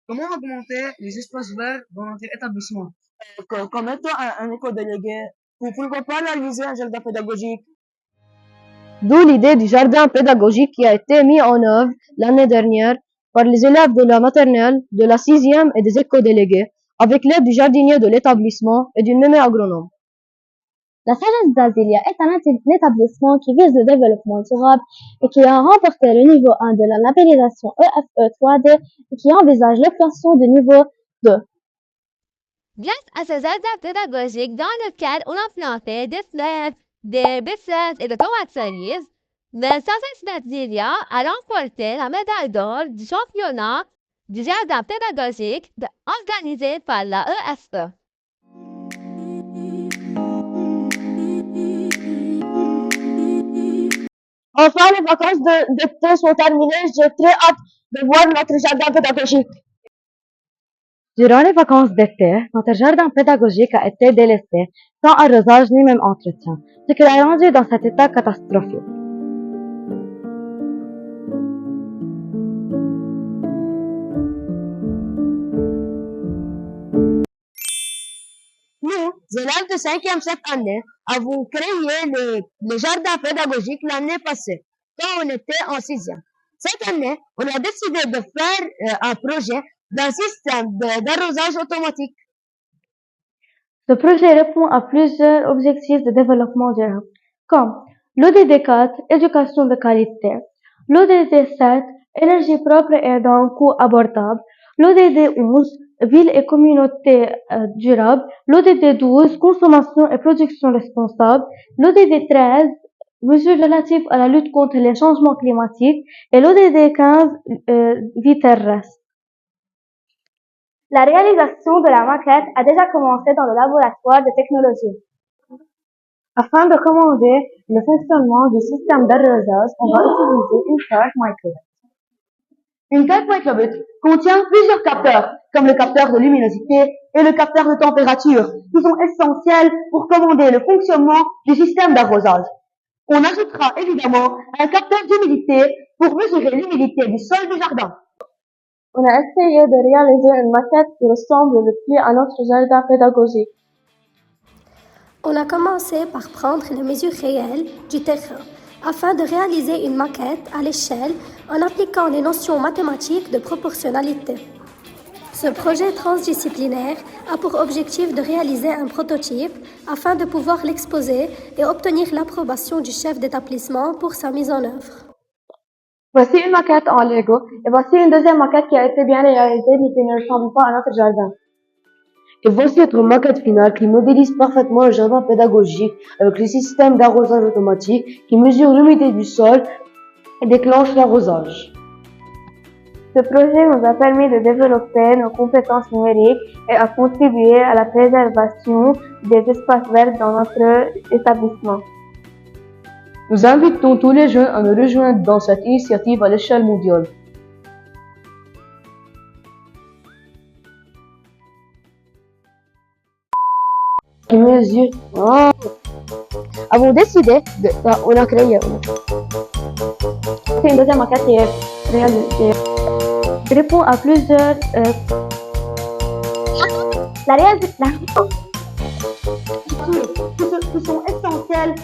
Comment augmenter les espaces verts dans notre établissement? Comme étant un éco-délégué, pourquoi pas réaliser un jardin pédagogique? D'où l'idée du jardin pédagogique qui a été mis en œuvre l'année dernière par les élèves de la maternelle, de la sixième et des éco-délégués, avec l'aide du jardinier de l'établissement et d'une mémé agronome. La Sagesse Brasilia est un établissement qui vise le développement durable et qui a remporté le niveau 1 de la labellisation EFE 3D et qui envisage l'obtention du niveau 2. Grâce à ce jardin pédagogique dans lequel on a planté des fleurs, des baies et des tomates cerises, la Sagesse Brasilia a remporté la médaille d'or du championnat du jardin pédagogique organisé par la EFE. Enfin, les vacances d'été sont terminées. J'ai très hâte de voir notre jardin pédagogique. Durant les vacances d'été, notre jardin pédagogique a été délaissé, sans arrosage ni même entretien, ce qui l'a rendu dans cet état catastrophique. Nous, élèves de 5e cette année, avons créé le jardin pédagogique l'année passée, quand on était en 6e. Cette année, on a décidé de faire un projet d'un système d'arrosage automatique. Ce projet répond à plusieurs objectifs de développement durable, comme l'ODD 4, éducation de qualité, l'ODD 7, énergie propre et d'un coût abordable, l'ODD 11, ville et communauté durable, l'ODD 12, consommation et production responsable, l'ODD 13, mesures relatives à la lutte contre les changements climatiques, et l'ODD 15, vie terrestre. La réalisation de la maquette a déjà commencé dans le laboratoire de technologie. Afin de commander le fonctionnement du système d'arrosage, on va utiliser une carte microbit. Une carte microbit contient plusieurs capteurs, comme le capteur de luminosité et le capteur de température, qui sont essentiels pour commander le fonctionnement du système d'arrosage. On ajoutera évidemment un capteur d'humidité pour mesurer l'humidité du sol du jardin. On a essayé de réaliser une maquette qui ressemble le plus à notre jardin pédagogique. On a commencé par prendre les mesures réelles du terrain afin de réaliser une maquette à l'échelle en appliquant les notions mathématiques de proportionnalité. Ce projet transdisciplinaire a pour objectif de réaliser un prototype afin de pouvoir l'exposer et obtenir l'approbation du chef d'établissement pour sa mise en œuvre. Voici une maquette en Lego et voici une deuxième maquette qui a été bien réalisée mais qui ne ressemble pas à notre jardin. Et voici notre maquette finale qui modélise parfaitement le jardin pédagogique avec le système d'arrosage automatique qui mesure l'humidité du sol et déclenche l'arrosage. Ce projet nous a permis de développer nos compétences numériques et a contribué à la préservation des espaces verts dans notre établissement. Nous invitons tous les jeunes à nous rejoindre dans cette initiative à l'échelle mondiale. Avons décidé on a créé. C'est une deuxième maquette qui est réalisée. Qui répond à plusieurs. La réalisation. Qui sont essentiels.